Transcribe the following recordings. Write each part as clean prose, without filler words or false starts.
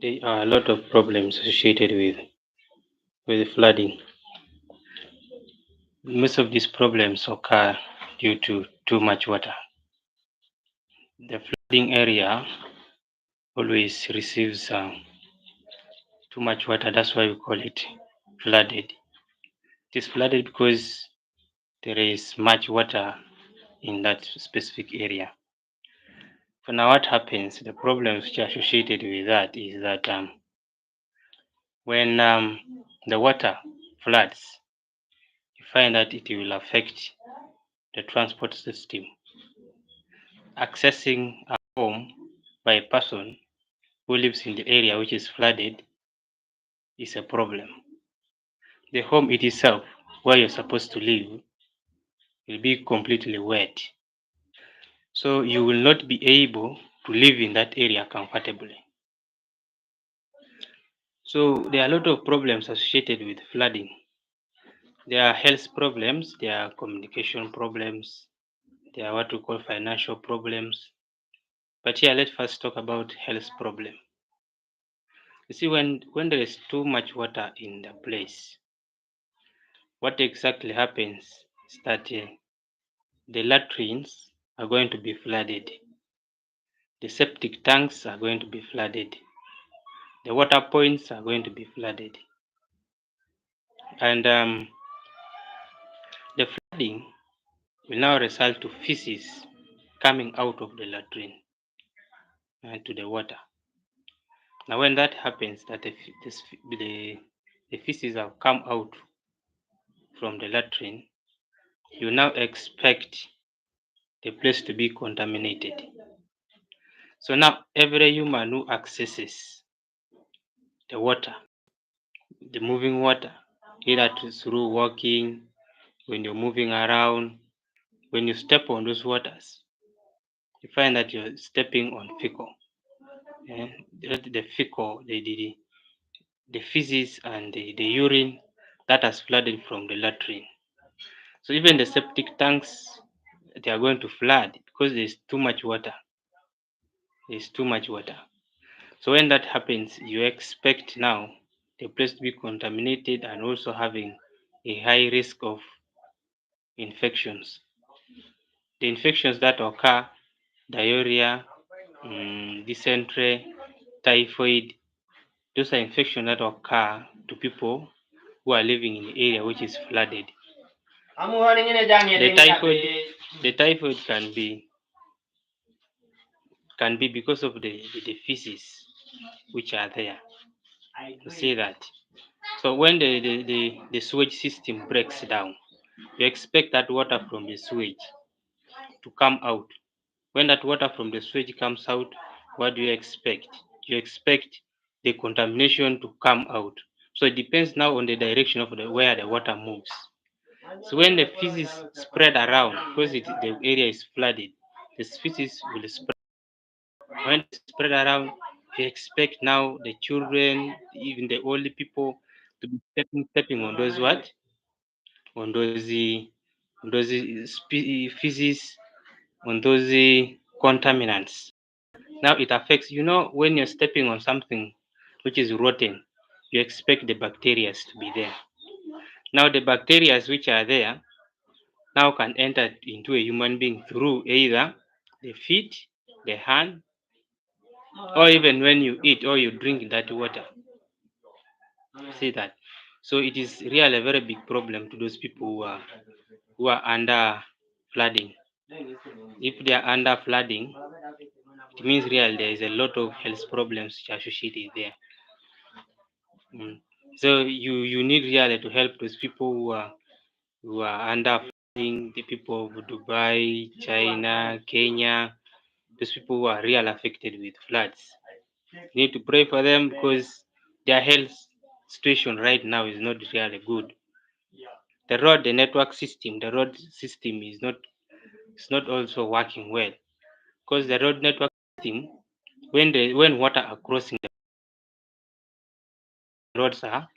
There are a lot of problems associated with flooding. Most of these problems occur due to too much water. The flooding area always receives too much water. That's why we call it flooded. It is flooded because there is much water in that specific area. For now, what happens, the problems which are associated with that is that when the water floods, you find that it will affect the transport system. Accessing a home by a person who lives in the area which is flooded is a problem. The home itself, where you're supposed to live, will be completely wet. So you will not be able to live in that area comfortably. So there are a lot of problems associated with flooding. There are health problems, there are communication problems, there are what we call financial problems. But here, let's first talk about health problem. You see, when there is too much water in the place, what exactly happens is that the latrines are going to be flooded, the septic tanks are going to be flooded, the water points are going to be flooded, and the flooding will now result to feces coming out of the latrine to the water. Now, when that happens, that the feces have come out from the latrine, you now expect the place to be contaminated. So now every human who accesses the water, the moving water, either through walking, when you're moving around, when you step on those waters, you find that you're stepping on fecal. The fecal, the feces and the urine that has flooded from the latrine. So even the septic tanks, they are going to flood because there's too much water. There's too much water. So when that happens, you expect now the place to be contaminated and also having a high risk of infections. The infections that occur, diarrhea, descentry, typhoid, those are infections that occur to people who are living in the area which is flooded. The typhoid can be because of the feces which are there. To say that. So when the sewage system breaks down, you expect that water from the sewage to come out. When that water from the sewage comes out, what do you expect? You expect the contamination to come out. So it depends now on the direction of where the water moves. So when the feces spread around, because the area is flooded, the feces will spread. When they spread around, you expect now the children, even the older people, to be stepping on those what? On those feces, on those contaminants. Now it affects, when you're stepping on something which is rotten, you expect the bacteria to be there. Now the bacteria which are there now can enter into a human being through either the feet, the hand, or even when you eat or you drink that water. See that. So it is really a very big problem to those people who are under flooding. If they are under flooding, it means really there is a lot of health problems associated there. So you need really to help those people who are under flooding, the people of Dubai, China, Kenya, those people who are really affected with floods. You need to pray for them because their health situation right now is not really good. The road system is not also working well because the road network system, when water are crossing, the roads are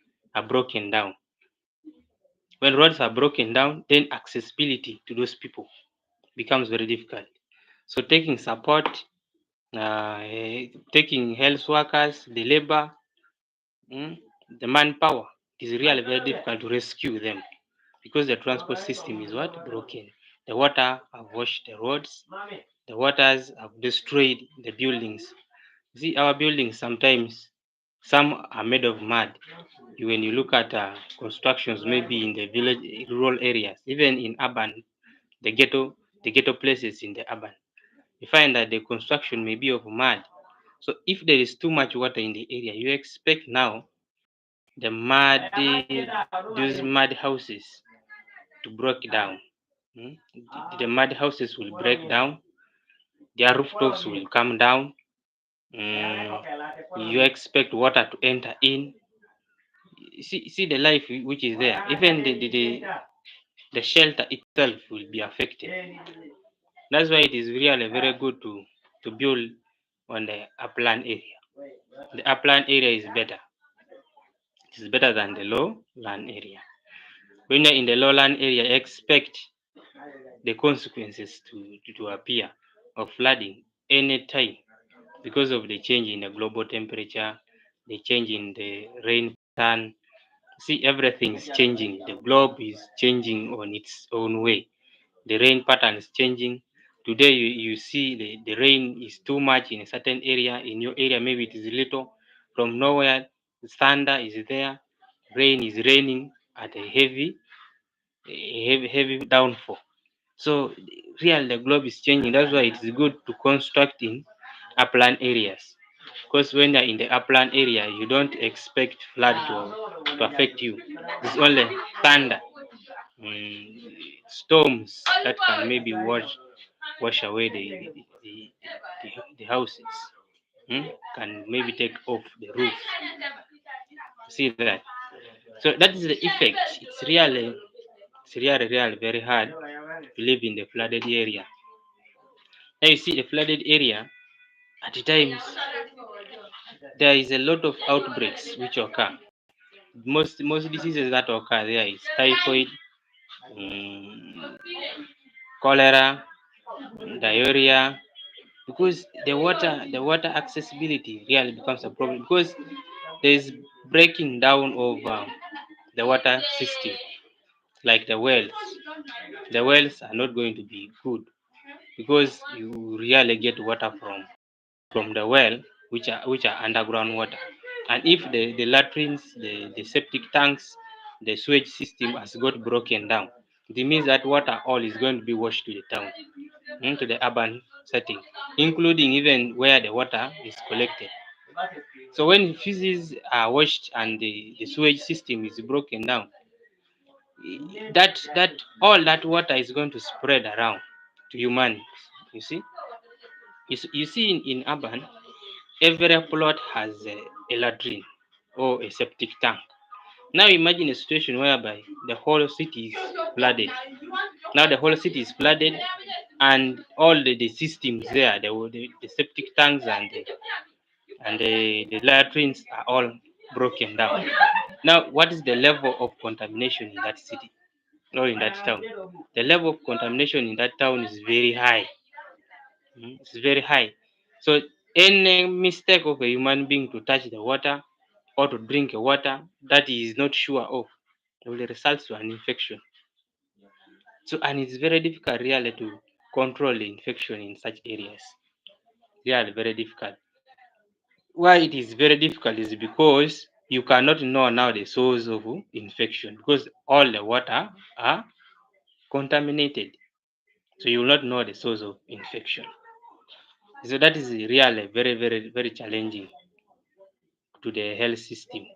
broken down. When roads are broken down, then accessibility to those people becomes very difficult. So taking support taking health workers, the labor, the manpower. It is really very difficult to rescue them because the transport system is what? Broken. The water have washed the roads, the waters have destroyed the buildings. See, our buildings sometimes, some are made of mud. When you look at constructions, maybe in the village, rural areas, even in urban, the ghetto places in the urban, you find that the construction may be of mud. So if there is too much water in the area, you expect now the mud, these mud houses to break down. The mud houses will break down, their rooftops will come down. You expect water to enter in. See the life which is there. Even the shelter itself will be affected. That's why it is really very good to build on the upland area. The upland area is better. It is better than the lowland area. When you're in the lowland area, expect the consequences to appear of flooding anytime because of the change in the global temperature, the change in the rain pattern. See, everything is changing. The globe is changing on its own way. The rain pattern is changing. Today, you see the rain is too much in a certain area. In your area, maybe it is little. From nowhere, the thunder is there. Rain is raining at a heavy downfall. So, really, the globe is changing. That's why it is good to construct in upland areas. Because when you're in the upland area, you don't expect flood to affect you. It's only thunder, storms that can maybe wash away the houses. Can maybe take off the roof. See that? So that is the effect. It's really very hard to live in the flooded area. Now you see the flooded area at times there is a lot of outbreaks which occur. Most diseases that occur there is typhoid, cholera, diarrhea, because the water accessibility really becomes a problem because there is breaking down of the water system, like the wells. The wells are not going to be good because you really get water from the well, which are underground water. And if the latrines, the septic tanks, the sewage system has got broken down, it means that water all is going to be washed to the town, to the urban setting, including even where the water is collected. So when feces are washed and the sewage system is broken down, that all that water is going to spread around to humans. You see, you see in urban, every plot has a latrine or a septic tank. Now imagine a situation whereby the whole city is flooded. Now the whole city is flooded, and all the systems there, the septic tanks and the latrines are all broken down. Now, what is the level of contamination in that city or in that town? The level of contamination in that town is very high. It's very high. So any mistake of a human being to touch the water or to drink water that he is not sure of will result to an infection. So, and it's very difficult really to control the infection in such areas. Really very difficult. Why it is very difficult is because you cannot know now the source of infection because all the water are contaminated. So you will not know the source of infection. So that is really very challenging to the health system.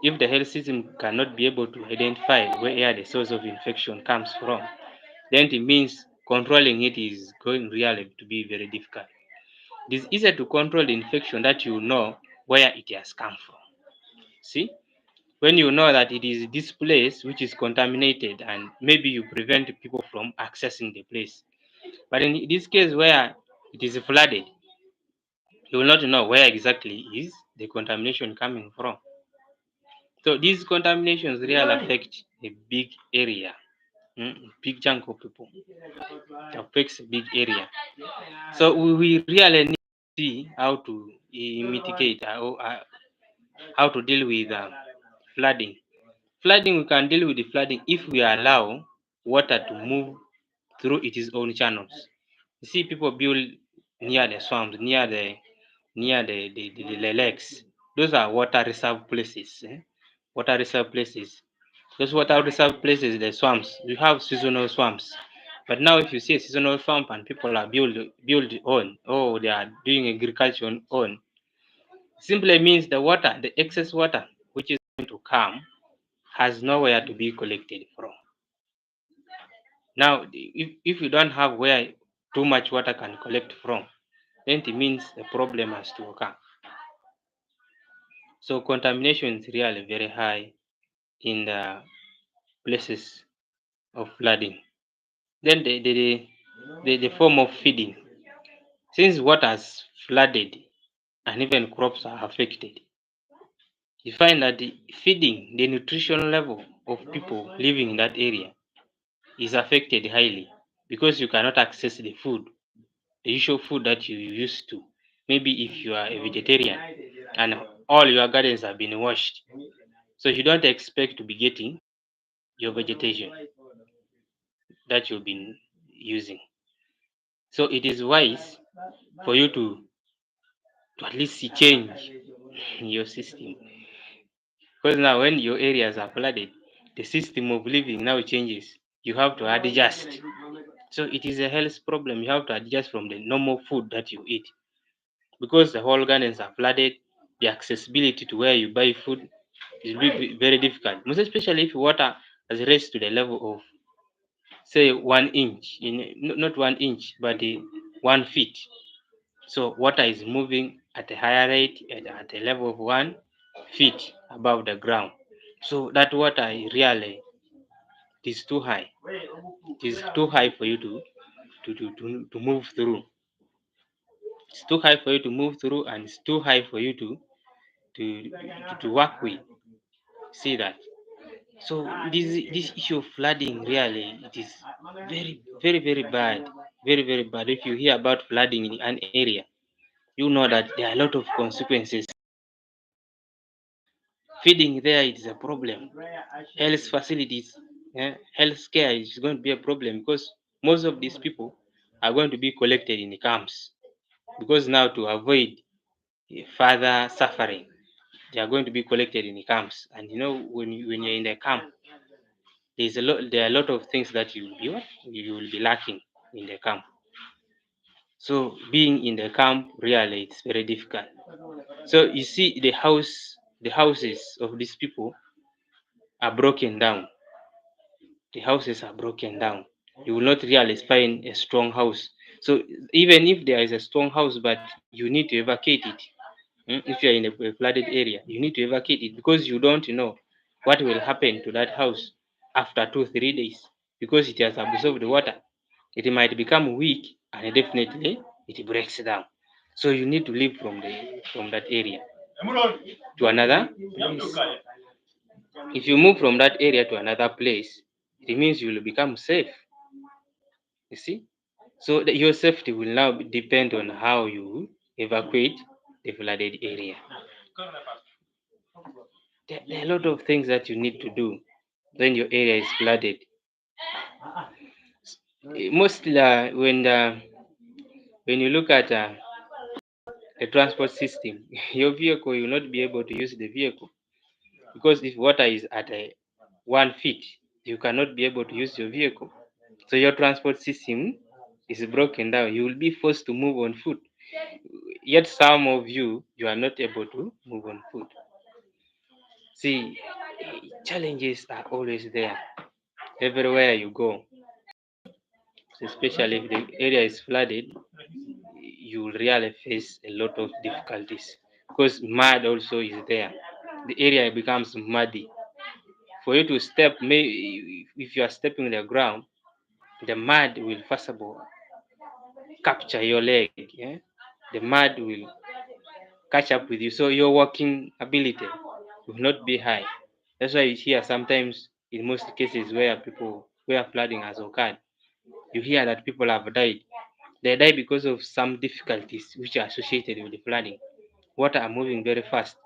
If the health system cannot be able to identify where the source of infection comes from, then it means controlling it is going really to be very difficult. It is easier to control the infection that you know where it has come from. See, when you know that it is this place which is contaminated and maybe you prevent people from accessing the place. But in this case where it is flooded, you will not know where exactly is the contamination coming from. So these contaminations really affect a big area, big chunk of people. It affects a big area. So we really need see how to mitigate or how to deal with flooding. Flooding, we can deal with the flooding if we allow water to move through its own channels. You see, people build near the swamps, near the lakes. Those are water reserve places. Water reserve places. Those water reserve places, the swamps. You have seasonal swamps. But now, if you see a seasonal swamp and people are build on, or they are doing agriculture on, simply means the water, the excess water, which is going to come, has nowhere to be collected from. Now, if you don't have where too much water can collect from, then it means the problem has to occur. So contamination is really very high in the places of flooding. Then the form of feeding. Since water has flooded and even crops are affected, you find that the feeding, the nutrition level of people living in that area is affected highly because you cannot access the food, the usual food that you used to. Maybe if you are a vegetarian and all your gardens have been washed, so you don't expect to be getting your vegetation that you've been using. So it is wise for you to at least change your system. Because now when your areas are flooded, the system of living now changes. You have to adjust. So it is a health problem. You have to adjust from the normal food that you eat. Because the whole gardens are flooded, the accessibility to where you buy food is very difficult. Most especially if water has raised to the level of say 1 inch, not 1 inch, but 1 feet. So water is moving at a higher rate at a level of 1 feet above the ground. So that water really is too high. It is too high for you to move through. It's too high for you to move through, and it's too high for you to work with. See that? So this issue of flooding really it is very bad, very bad. If you hear about flooding in an area, you know that there are a lot of consequences. Feeding there is a problem. Health facilities, health care is going to be a problem because most of these people are going to be collected in the camps. Because now to avoid further suffering, they are going to be collected in the camps. And when you're in the camp, there are a lot of things that you will be lacking in the camp. So being in the camp really it's very difficult. So you see the houses of these people are broken down. The houses are broken down. You will not really find a strong house. So even if there is a strong house, but you need to evacuate it. If you are in a flooded area, you need to evacuate it because you don't know what will happen to that house after 2 3 days because it has absorbed the water. It might become weak and definitely it breaks down. So you need to leave from that area to another place. If you move from that area to another place, it means you will become safe. You see? So your safety will now depend on how you evacuate the flooded area. There are a lot of things that you need to do when your area is flooded. Mostly when you look at the transport system, your vehicle you will not be able to use the vehicle because if water is at 1 feet, you cannot be able to use your vehicle. So your transport system is broken down. You will be forced to move on foot. Yet some of you are not able to move on foot. See, challenges are always there everywhere you go. Especially if the area is flooded, you will really face a lot of difficulties because mud also is there. The area becomes muddy. For you to step, if you are stepping on the ground, the mud will first of all capture your leg. Yeah? The mud will catch up with you, so your walking ability will not be high. That's why you hear sometimes in most cases where flooding has occurred, you hear that people have died They die because of some difficulties which are associated with the flooding. Water are moving very fast,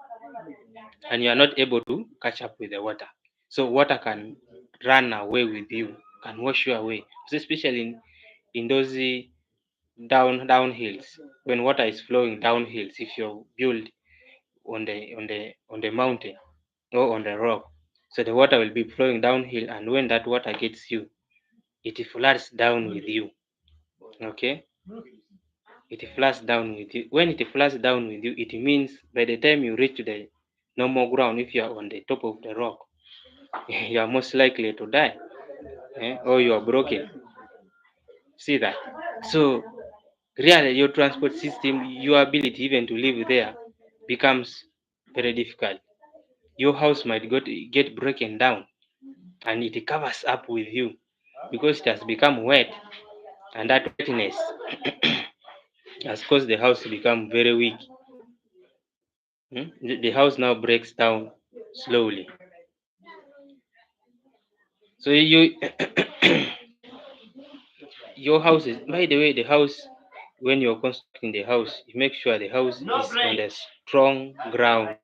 and you are not able to catch up with the water. So water can run away with you, can wash you away. So especially in those down hills, when water is flowing down hills, if you're built on the mountain or on the rock, so the water will be flowing downhill, and when that water gets you, it floods down with you. Okay, it floods down with you. When it floods down with you, it means by the time you reach the normal ground, if you are on the top of the rock, you are most likely to die, or you are broken. See that? So really, your transport system, your ability even to live there becomes very difficult. Your house might get broken down, and it covers up with you because it has become wet, and that wetness has caused the house to become very weak. The house now breaks down slowly. So you your house is, by the way, the house, when you're constructing the house, you make sure the house is on the strong ground.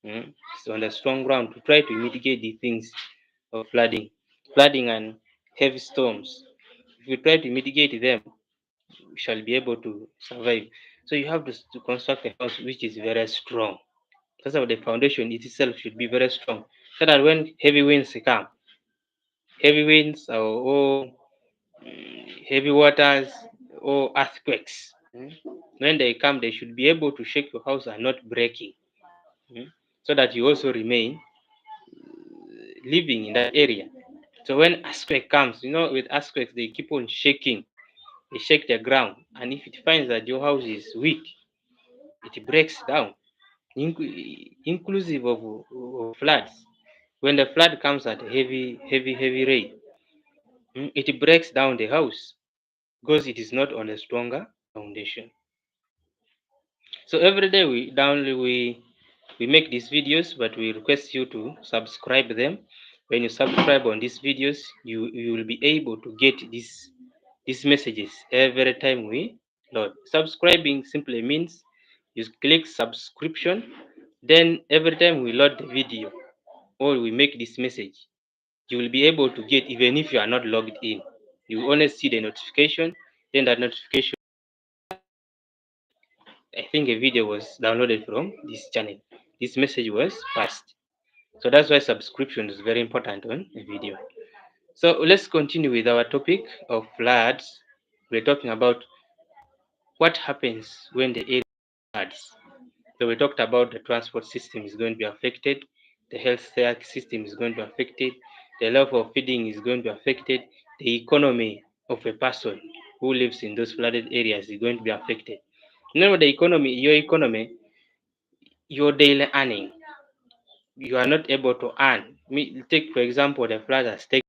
It's on the strong ground to try to mitigate the things of flooding and heavy storms. If you try to mitigate them, we shall be able to survive. So you have to construct a house which is very strong. That's how the foundation itself should be very strong, so that when heavy winds or heavy waters or earthquakes, when they come, they should be able to shake your house and not breaking, so that you also remain living in that area. So when earthquake comes, with earthquakes, they keep on shaking. They shake the ground, and if it finds that your house is weak, it breaks down, inclusive of floods. When the flood comes at heavy rain, it breaks down the house because it is not on a stronger foundation. So every day we make these videos, but we request you to subscribe them. When you subscribe on these videos, you will be able to get these messages every time we load. Subscribing simply means you click subscription, then every time we load the video or we make this message, you will be able to get, even if you are not logged in. You will only see the notification, then that notification, I think a video was downloaded from this channel. This message was passed. So that's why subscription is very important on a video. So let's continue with our topic of floods. We're talking about what happens when the area floods. So we talked about the transport system is going to be affected, the healthcare system is going to be affected, the level of feeding is going to be affected, the economy of a person who lives in those flooded areas is going to be affected. The economy, your daily earning, you are not able to earn. Take for example the flood has taken